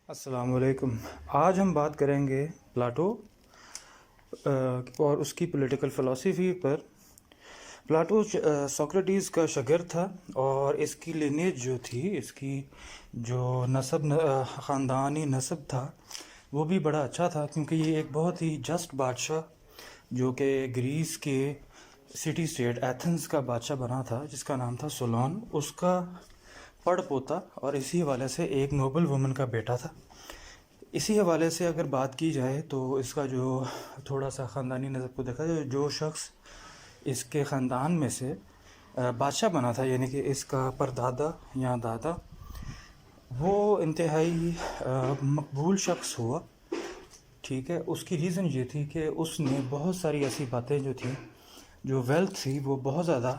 السلام علیکم۔ آج ہم بات کریں گے پلاٹو اور اس کی پولیٹیکل فلسفی پر۔ پلاٹو سوکریٹیز کا شاگرد تھا اور اس کی لینیج جو تھی، اس کی جو خاندانی نسب تھا وہ بھی بڑا اچھا تھا، کیونکہ یہ ایک بہت ہی جسٹ بادشاہ جو کہ گریس کے سٹی اسٹیٹ ایتھنز کا بادشاہ بنا تھا، جس کا نام تھا سولون، اس کا پڑ پوتا اور اسی حوالے سے ایک نوبل وومن کا بیٹا تھا۔ اسی حوالے سے اگر بات کی جائے تو اس کا جو تھوڑا سا خاندانی نسب کو دیکھا جائے، جو شخص اس کے خاندان میں سے بادشاہ بنا تھا، یعنی کہ اس کا پردادا یا دادا، وہ انتہائی مقبول شخص ہوا۔ ٹھیک ہے، اس کی ریزن یہ تھی کہ اس نے بہت ساری ایسی باتیں جو تھیں، جو ویلتھ تھی وہ بہت زیادہ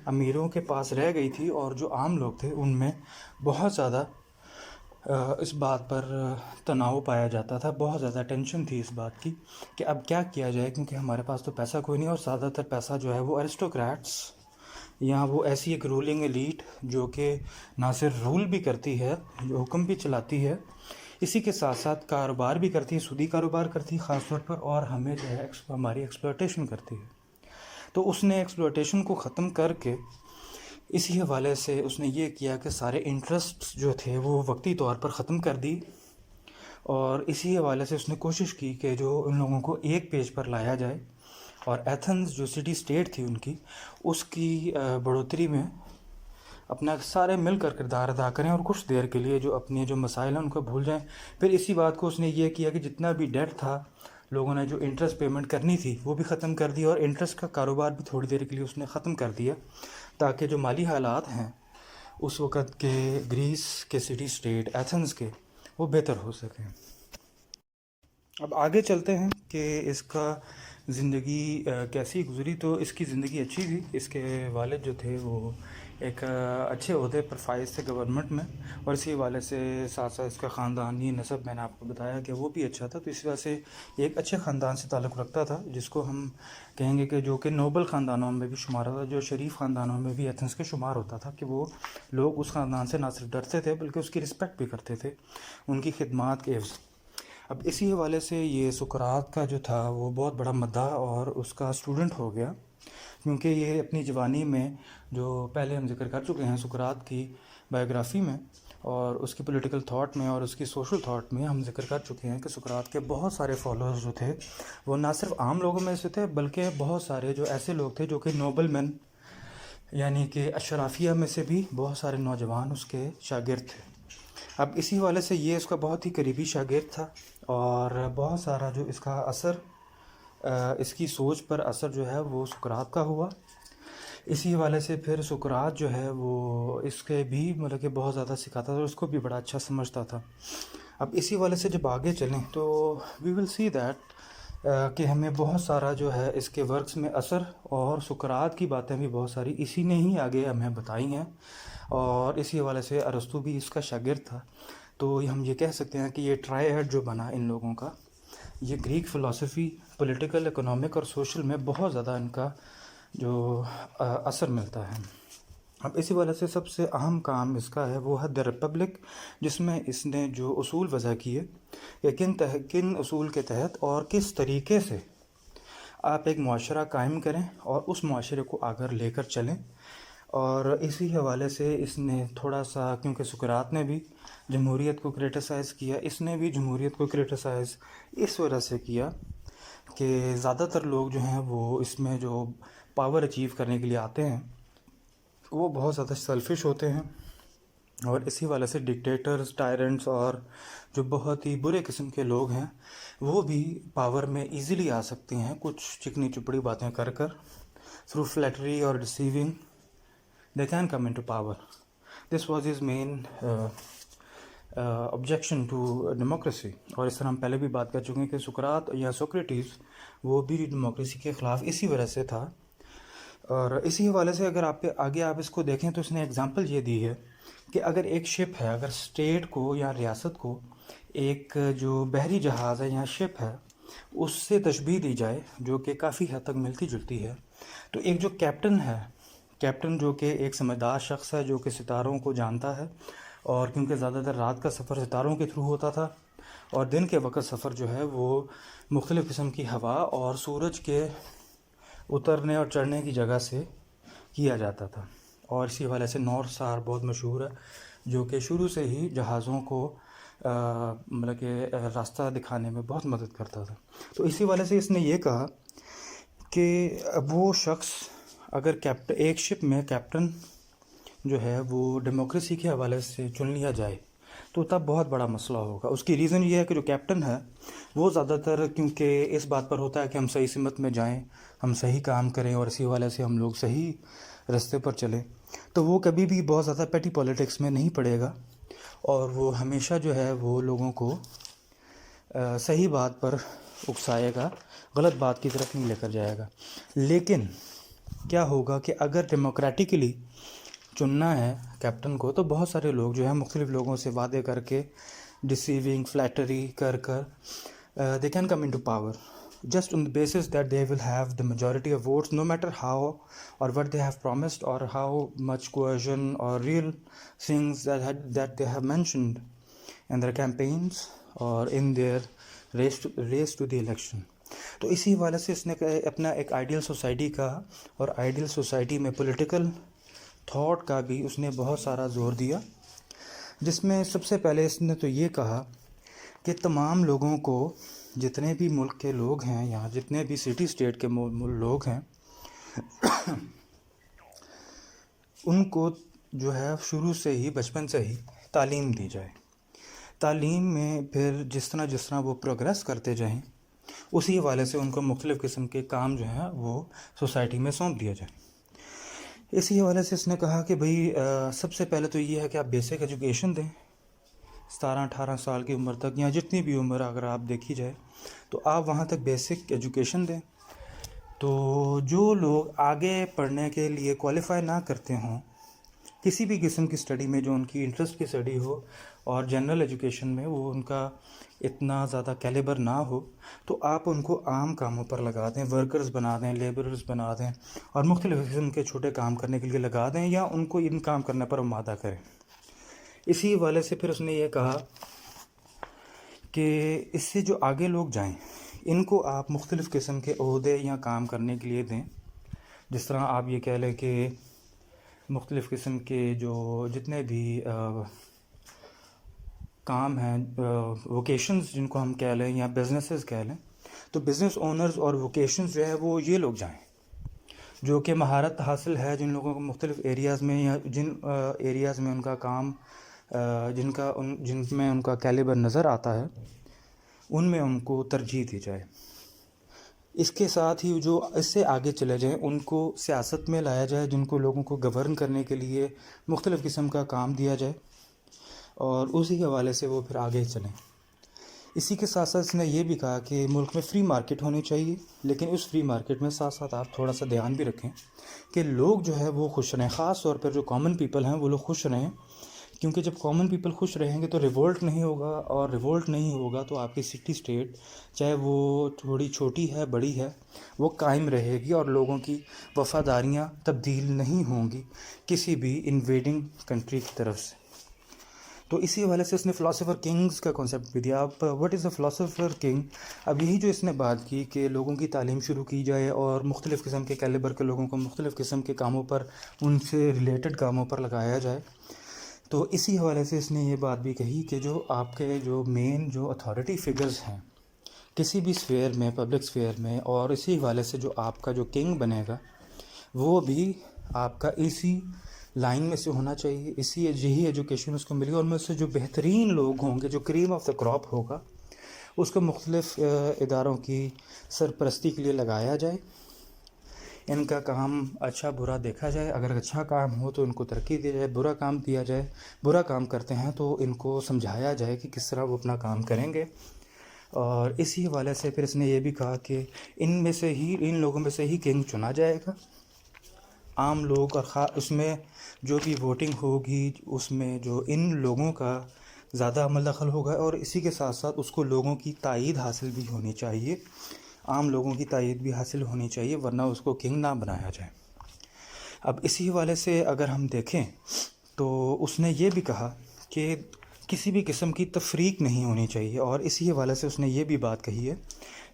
امیروں کے پاس رہ گئی تھی، اور جو عام لوگ تھے ان میں بہت زیادہ اس بات پر تناؤ پایا جاتا تھا، بہت زیادہ ٹینشن تھی اس بات کی کہ اب کیا کیا جائے، کیونکہ ہمارے پاس تو پیسہ کوئی نہیں، اور زیادہ تر پیسہ جو ہے وہ ایرسٹوکریٹس یا وہ ایسی ایک رولنگ ایلیٹ جو کہ نہ صرف رول بھی کرتی ہے، جو حکم بھی چلاتی ہے، اسی کے ساتھ ساتھ کاروبار بھی کرتی ہے، سودی کاروبار کرتی ہے خاص طور پر، اور ہمیں جو ہے ہماری ایکسپلوٹیشن کرتی ہے۔ تو اس نے ایکسپلوٹیشن کو ختم کر کے اسی حوالے سے اس نے یہ کیا کہ سارے انٹرسٹ جو تھے وہ وقتی طور پر ختم کر دی، اور اسی حوالے سے اس نے کوشش کی کہ جو ان لوگوں کو ایک پیج پر لایا جائے، اور ایتھنز جو سٹی اسٹیٹ تھی ان کی، اس کی بڑھوتری میں اپنا سارے مل کر کردار ادا کریں، اور کچھ دیر کے لیے جو اپنے جو مسائل ہیں ان کو بھول جائیں۔ پھر اسی بات کو اس نے یہ کیا کہ جتنا بھی ڈیٹ تھا، لوگوں نے جو انٹرسٹ پیمنٹ کرنی تھی وہ بھی ختم کر دی، اور انٹرسٹ کا کاروبار بھی تھوڑی دیر کے لیے اس نے ختم کر دیا، تاکہ جو مالی حالات ہیں اس وقت کے گریس کے سٹی اسٹیٹ ایتھنز کے، وہ بہتر ہو سکیں۔ اب آگے چلتے ہیں کہ اس کا زندگی کیسی گزری۔ تو اس کی زندگی اچھی تھی، اس کے والد جو تھے وہ ایک اچھے عہدے پر فائز تھے گورنمنٹ میں، اور اسی حوالے سے ساتھ ساتھ اس کا خاندانی نسب میں نے آپ کو بتایا کہ وہ بھی اچھا تھا، تو اس وجہ سے ایک اچھے خاندان سے تعلق رکھتا تھا، جس کو ہم کہیں گے کہ جو کہ نوبل خاندانوں میں بھی شمار ہوتا تھا، جو شریف خاندانوں میں بھی ایتھنز کے شمار ہوتا تھا، کہ وہ لوگ اس خاندان سے نہ صرف ڈرتے تھے بلکہ اس کی رسپیکٹ بھی کرتے تھے ان کی خدمات کے عوض۔ اب اسی حوالے سے یہ سقراط کا جو تھا وہ بہت بڑا مداح اور اس کا اسٹوڈنٹ ہو گیا، کیونکہ یہ اپنی جوانی میں، جو پہلے ہم ذکر کر چکے ہیں سقراط کی بایوگرافی میں اور اس کی پولیٹیکل تھاٹ میں اور اس کی سوشل تھاٹ میں، ہم ذکر کر چکے ہیں کہ سقراط کے بہت سارے فالوورز جو تھے وہ نہ صرف عام لوگوں میں سے تھے، بلکہ بہت سارے جو ایسے لوگ تھے جو کہ نوبل مین، یعنی کہ اشرافیہ میں سے بھی بہت سارے نوجوان اس کے شاگرد تھے۔ اب اسی حوالے سے یہ اس کا بہت ہی قریبی شاگرد تھا، اور بہت سارا جو اس کا اثر، اس کی سوچ پر اثر جو ہے وہ سقراط کا ہوا۔ اسی حوالے سے پھر سقراط جو ہے وہ اس کے بھی مطلب کہ بہت زیادہ سکھاتا تھا، اور اس کو بھی بڑا اچھا سمجھتا تھا۔ اب اسی حوالے سے جب آگے چلیں تو وی ول سی دیٹ کہ ہمیں بہت سارا جو ہے اس کے ورکس میں اثر، اور سقراط کی باتیں بھی بہت ساری اسی نے ہی آگے ہمیں بتائی ہیں، اور اسی حوالے سے ارسطو بھی اس کا شاگرد تھا۔ تو ہم یہ کہہ سکتے ہیں کہ یہ ٹرائی ایڈ جو بنا ان لوگوں کا، یہ گریک فلسفی، پولیٹیکل، اکنامک اور سوشل میں بہت زیادہ ان کا جو اثر ملتا ہے۔ اب اسی وجہ سے سب سے اہم کام اس کا ہے وہ ہے دی ریپبلک، جس میں اس نے جو اصول وضع کیے کہ کن اصول کے تحت اور کس طریقے سے آپ ایک معاشرہ قائم کریں اور اس معاشرے کو آگے لے کر چلیں۔ اور اسی حوالے سے اس نے تھوڑا سا، کیونکہ سقراط نے بھی جمہوریت کو کرٹیسائز کیا، اس نے بھی جمہوریت کو کرٹیسائز اس وجہ سے کیا کہ زیادہ تر لوگ جو ہیں وہ اس میں جو پاور اچیو کرنے کے لیے آتے ہیں وہ بہت زیادہ سیلفش ہوتے ہیں، اور اسی حوالے سے ڈکٹیٹرز، ٹائرنٹس اور جو بہت ہی برے قسم کے لوگ ہیں وہ بھی پاور میں ایزیلی آ سکتے ہیں، کچھ چکنی چپڑی باتیں کر تھرو فلیٹری اور deceiving they can come into power. This was his main objection to democracy. اور اس طرح ہم پہلے بھی بات کر چکے ہیں کہ سقراط یا سوکریٹیز وہ بھی ڈیموکریسی کے خلاف اسی وجہ سے تھا۔ اور اسی حوالے سے اگر آگے آپ اس کو دیکھیں تو اس نے اگزامپل یہ دی ہے کہ اگر ایک شپ ہے، اگر اسٹیٹ کو یا ریاست کو ایک جو بحری جہاز ہے یا شپ ہے اس سے تشبیہ دی جائے، جو کہ کافی حد تک ملتی جلتی ہے، تو ایک جو کیپٹن ہے، کیپٹن جو کہ ایک سمجھدار شخص ہے، جو کہ ستاروں کو جانتا ہے اور کیونکہ زیادہ تر رات کا سفر ستاروں کے تھرو ہوتا تھا، اور دن کے وقت سفر جو ہے وہ مختلف قسم کی ہوا اور سورج کے اترنے اور چڑھنے کی جگہ سے کیا جاتا تھا. اور اسی حوالے سے نورتھ اسٹار بہت مشہور ہے، جو کہ شروع سے ہی جہازوں کو مطلب کہ راستہ دکھانے میں بہت مدد کرتا تھا. تو اسی حوالے سے اس نے یہ کہا کہ وہ شخص اگر ایک شپ میں کیپٹن جو ہے وہ ڈیموکریسی کے حوالے سے چن لیا جائے تو تب بہت بڑا مسئلہ ہوگا. اس کی ریزن یہ ہے کہ جو کیپٹن ہے وہ زیادہ تر کیونکہ اس بات پر ہوتا ہے کہ ہم صحیح سمت میں جائیں، ہم صحیح کام کریں، اور اسی حوالے سے ہم لوگ صحیح رستے پر چلیں، تو وہ کبھی بھی بہت زیادہ پیٹی پالیٹکس میں نہیں پڑے گا، اور وہ ہمیشہ جو ہے وہ لوگوں کو صحیح بات پر اکسائے گا، غلط بات کی طرف نہیں لے کر جائے گا. لیکن کیا ہوگا کہ اگر ڈیموکریٹکلی چننا ہے کیپٹن کو، تو بہت سارے لوگ جو ہیں مختلف لوگوں سے وعدے کر کے، ڈیسیونگ، فلیٹری کر they can come into power just on the basis that they will have the majority of votes, no matter how or what they have promised or how much coercion or real things that they have mentioned in their campaigns or in their race to the election. تو اسی حوالے سے اس نے اپنا ایک ideal society کا، اور ideal society میں پولیٹیکل تھاٹ کا بھی اس نے بہت سارا زور دیا، جس میں سب سے پہلے اس نے تو یہ کہا کہ تمام لوگوں کو، جتنے بھی ملک کے لوگ ہیں یا جتنے بھی سٹی اسٹیٹ کے لوگ ہیں، ان کو جو ہے شروع سے ہی، بچپن سے ہی تعلیم دی جائے. تعلیم میں پھر جس طرح وہ پروگریس کرتے جائیں، اسی حوالے سے ان کو مختلف قسم کے کام جو ہیں وہ سوسائٹی میں سونپ دیا جائے. اسی حوالے سے اس نے کہا کہ بھئی سب سے پہلے تو یہ ہے کہ آپ بیسک ایجوکیشن دیں. 17-18 سال کی عمر تک، یا جتنی بھی عمر اگر آپ دیکھی جائے تو آپ وہاں تک بیسک ایجوکیشن دیں. تو جو لوگ آگے پڑھنے کے لیے کوالیفائی نہ کرتے ہوں کسی بھی قسم کی اسٹڈی میں، جو ان کی انٹرسٹ کی اسٹڈی ہو اور جنرل ایجوکیشن میں وہ ان کا اتنا زیادہ کیلیبر نہ ہو، تو آپ ان کو عام کاموں پر لگا دیں، ورکرز بنا دیں، لیبررز بنا دیں، اور مختلف قسم کے چھوٹے کام کرنے کے لیے لگا دیں، یا ان کو ان کام کرنے پر آمادہ کریں. اسی حوالے سے پھر اس نے یہ کہا کہ اس سے جو آگے لوگ جائیں، ان کو آپ مختلف قسم کے عہدے یا کام کرنے کے لیے دیں. جس طرح آپ یہ کہہ لیں کہ مختلف قسم کے جو جتنے بھی کام ہیں، ووکیشنز جن کو ہم کہہ لیں یا بزنسز کہہ لیں، تو بزنس اونرز اور ووکیشنز جو ہے وہ یہ لوگ جائیں جو کہ مہارت حاصل ہے، جن لوگوں کو مختلف ایریاز میں، یا جن ایریاز میں ان کا کام جن میں ان کا کیلیبر نظر آتا ہے، ان میں ان کو ترجیح دی جائے. اس کے ساتھ ہی جو اس سے آگے چلے جائیں ان کو سیاست میں لایا جائے، جن کو لوگوں کو گورن کرنے کے لیے مختلف قسم کا کام دیا جائے، اور اسی حوالے سے وہ پھر آگے چلیں. اسی کے ساتھ ساتھ اس نے یہ بھی کہا کہ ملک میں فری مارکیٹ ہونی چاہیے، لیکن اس فری مارکیٹ میں ساتھ ساتھ آپ تھوڑا سا دھیان بھی رکھیں کہ لوگ جو ہے وہ خوش رہیں، خاص طور پر جو کامن پیپل ہیں وہ لوگ خوش رہیں، کیونکہ جب کامن پیپل خوش رہیں گے تو ریولٹ نہیں ہوگا، اور ریولٹ نہیں ہوگا تو آپ کی سٹی اسٹیٹ چاہے وہ تھوڑی چھوٹی ہے بڑی ہے وہ قائم رہے گی، اور لوگوں کی وفاداریاں تبدیل نہیں ہوں گی کسی بھی انویڈنگ کنٹری کی طرف سے. تو اسی حوالے سے اس نے فلاسفر کنگز کا کانسیپٹ بھی دیا. اب what is a philosopher king? اب یہی جو اس نے بات کی کہ لوگوں کی تعلیم شروع کی جائے، اور مختلف قسم کے کیلیبر کے لوگوں کو مختلف قسم کے کاموں پر، ان سے ریلیٹڈ کاموں پر لگایا جائے. تو اسی حوالے سے اس نے یہ بات بھی کہی کہ جو آپ کے جو مین جو اتھارٹی فگرز ہیں کسی بھی اسفیئر میں، پبلک اسفیئر میں، اور اسی حوالے سے جو آپ کا جو کنگ بنے گا وہ بھی آپ کا اسی لائن میں سے ہونا چاہیے، یہی ایجوکیشن اس کو ملی، اور میں سے جو بہترین لوگ ہوں گے، جو کریم آف دا کراپ ہوگا، اس کو مختلف اداروں کی سرپرستی کے لیے لگایا جائے. ان کا کام اچھا برا دیکھا جائے، اگر اچھا کام ہو تو ان کو ترقی دی جائے، برا کام دیا جائے، برا کام کرتے ہیں تو ان کو سمجھایا جائے کہ کس طرح وہ اپنا کام کریں گے. اور اسی حوالے سے پھر اس نے یہ بھی کہا کہ ان لوگوں میں سے ہی کنگ چنا جائے گا. عام لوگ، اور اس میں جو بھی ووٹنگ ہوگی اس میں جو ان لوگوں کا زیادہ عمل دخل ہوگا، اور اسی کے ساتھ ساتھ اس کو لوگوں کی تائید حاصل بھی ہونی چاہیے، عام لوگوں کی تائید بھی حاصل ہونی چاہیے، ورنہ اس کو کنگ نہ بنایا جائے. اب اسی حوالے سے اگر ہم دیکھیں تو اس نے یہ بھی کہا کہ کسی بھی قسم کی تفریق نہیں ہونی چاہیے، اور اسی حوالے سے اس نے یہ بھی بات کہی ہے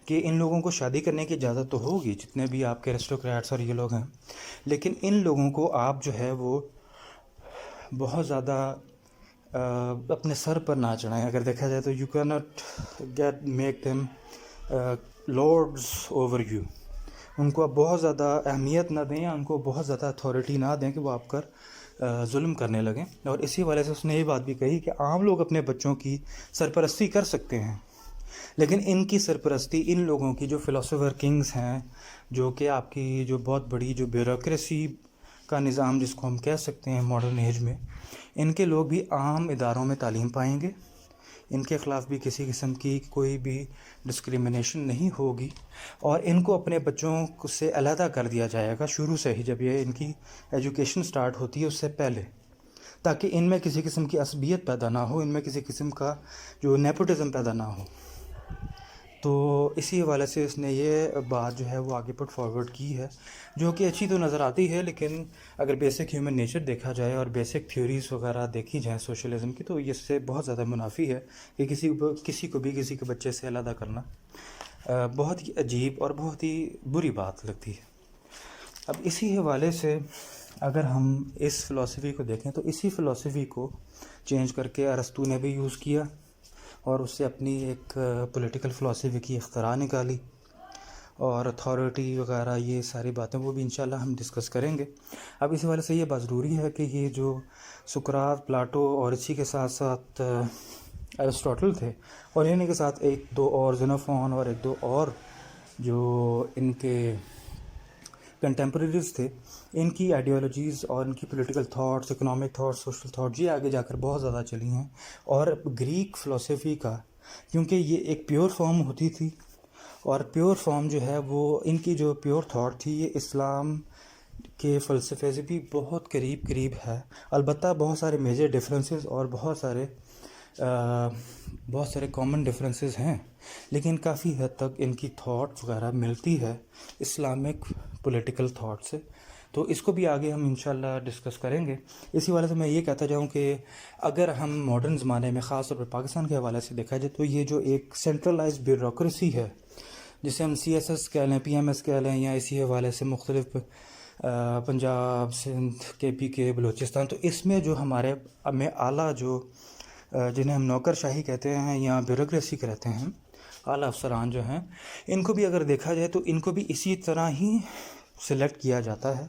کہ ان لوگوں کو شادی کرنے کی اجازت تو ہوگی، جتنے بھی آپ کے ریسٹوکریٹس اور یہ لوگ ہیں، لیکن ان لوگوں کو آپ جو ہے وہ بہت زیادہ اپنے سر پر نہ چڑھائیں۔ اگر دیکھا جائے تو you can not make them lords over you, ان کو آپ بہت زیادہ اہمیت نہ دیں یا ان کو بہت زیادہ اتھارٹی نہ دیں کہ وہ آپ پر ظلم کرنے لگیں۔ اور اسی وجہ سے اس نے یہ بات بھی کہی کہ عام لوگ اپنے بچوں کی سرپرستی کر سکتے ہیں، لیکن ان کی سرپرستی ان لوگوں کی جو فلاسفر کنگز ہیں، جو کہ آپ کی جو بہت بڑی جو بیوروکریسی کا نظام جس کو ہم کہہ سکتے ہیں ماڈرن ایج میں، ان کے لوگ بھی عام اداروں میں تعلیم پائیں گے، ان کے خلاف بھی کسی قسم کی کوئی بھی ڈسکریمنیشن نہیں ہوگی، اور ان کو اپنے بچوں سے علیحدہ کر دیا جائے گا شروع سے ہی، جب یہ ان کی ایجوکیشن سٹارٹ ہوتی ہے اس سے پہلے، تاکہ ان میں کسی قسم کی عصبیت پیدا نہ ہو، ان میں کسی قسم کا جو نیپوٹزم پیدا نہ ہو۔ تو اسی حوالے سے اس نے یہ بات جو ہے وہ آگے پٹ فارورڈ کی ہے، جو کہ اچھی تو نظر آتی ہے، لیکن اگر بیسک ہیومن نیچر دیکھا جائے اور بیسک تھیوریز وغیرہ دیکھی جائیں سوشلزم کی، تو اس سے بہت زیادہ منافی ہے کہ کسی کو بھی کسی کے بچے سے علیحدہ کرنا بہت ہی عجیب اور بہت ہی بری بات لگتی ہے۔ اب اسی حوالے سے اگر ہم اس فلسفی کو دیکھیں تو اسی فلسفی کو چینج کر کے ارسطو نے بھی یوز کیا، اور اس سے اپنی ایک پولیٹیکل فلسفی کی اختراع نکالی، اور اتھارٹی وغیرہ یہ ساری باتیں وہ بھی انشاءاللہ ہم ڈسکس کریں گے۔ اب اس حوالے سے یہ بات ضروری ہے کہ یہ جو سقراط، پلاٹو اور اسی کے ساتھ ساتھ ارسطاٹل تھے، اور انہیں کے ساتھ ایک دو اور زینوفون اور ایک دو اور جو ان کے کنٹمپریریز تھے، ان کی آئیڈیالوجیز اور ان کی political thoughts, economic thoughts, social thoughts یہ آگے جا کر بہت زیادہ چلی ہیں، اور گریک فلسفی کا، کیونکہ یہ ایک پیور فارم ہوتی تھی، اور پیور فارم جو ہے وہ ان کی جو پیور تھاٹ تھی یہ اسلام کے فلسفے سے بھی بہت قریب ہے، البتہ بہت سارے میجر ڈفرینسز اور بہت سارے کامن ڈفرینسز ہیں، لیکن کافی حد تک ان کی تھاٹ وغیرہ ملتی ہے اسلامک پولیٹیکل تھاٹ سے، تو اس کو بھی آگے ہم انشاءاللہ ڈسکس کریں گے۔ اسی حوالے سے میں یہ کہتا جاؤں کہ اگر ہم ماڈرن زمانے میں خاص طور پر پاکستان کے حوالے سے دیکھا جائے تو یہ جو ایک سینٹرلائز بیوروکریسی ہے، جسے ہم CSS کہہ لیں، PMS کہہ لیں، یا اسی حوالے سے مختلف پنجاب، سندھ، KPK، بلوچستان، تو اس میں جو ہمارے میں اعلیٰ جو جنہیں ہم نوکر شاہی کہتے ہیں یا بیوروکریسی کہتے ہیں، اعلیٰ افسران جو ہیں، ان کو بھی اگر دیکھا جائے تو ان کو بھی اسی طرح ہی سلیکٹ کیا جاتا ہے،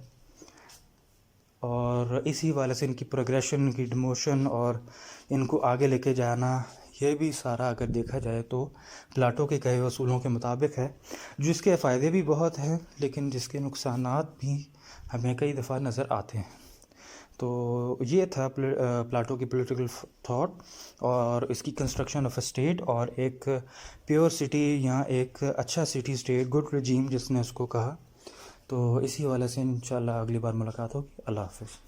اور اسی حوالے سے ان کی پروگریشن، ان کی ڈیموشن اور ان کو آگے لے کے جانا، یہ بھی سارا اگر دیکھا جائے تو پلاٹو کے کہے اصولوں کے مطابق ہے، جس کے فائدے بھی بہت ہیں لیکن جس کے نقصانات بھی ہمیں کئی دفعہ نظر آتے ہیں۔ تو یہ تھا پلاٹو کی پولیٹیکل تھاٹ اور اس کی کنسٹرکشن آف اے اسٹیٹ، اور ایک پیور سٹی یا ایک اچھا سٹی اسٹیٹ، گڈ رجیم جس نے اس کو کہا۔ تو اسی حوالے سے انشاءاللہ اگلی بار ملاقات ہوگی۔ اللہ حافظ۔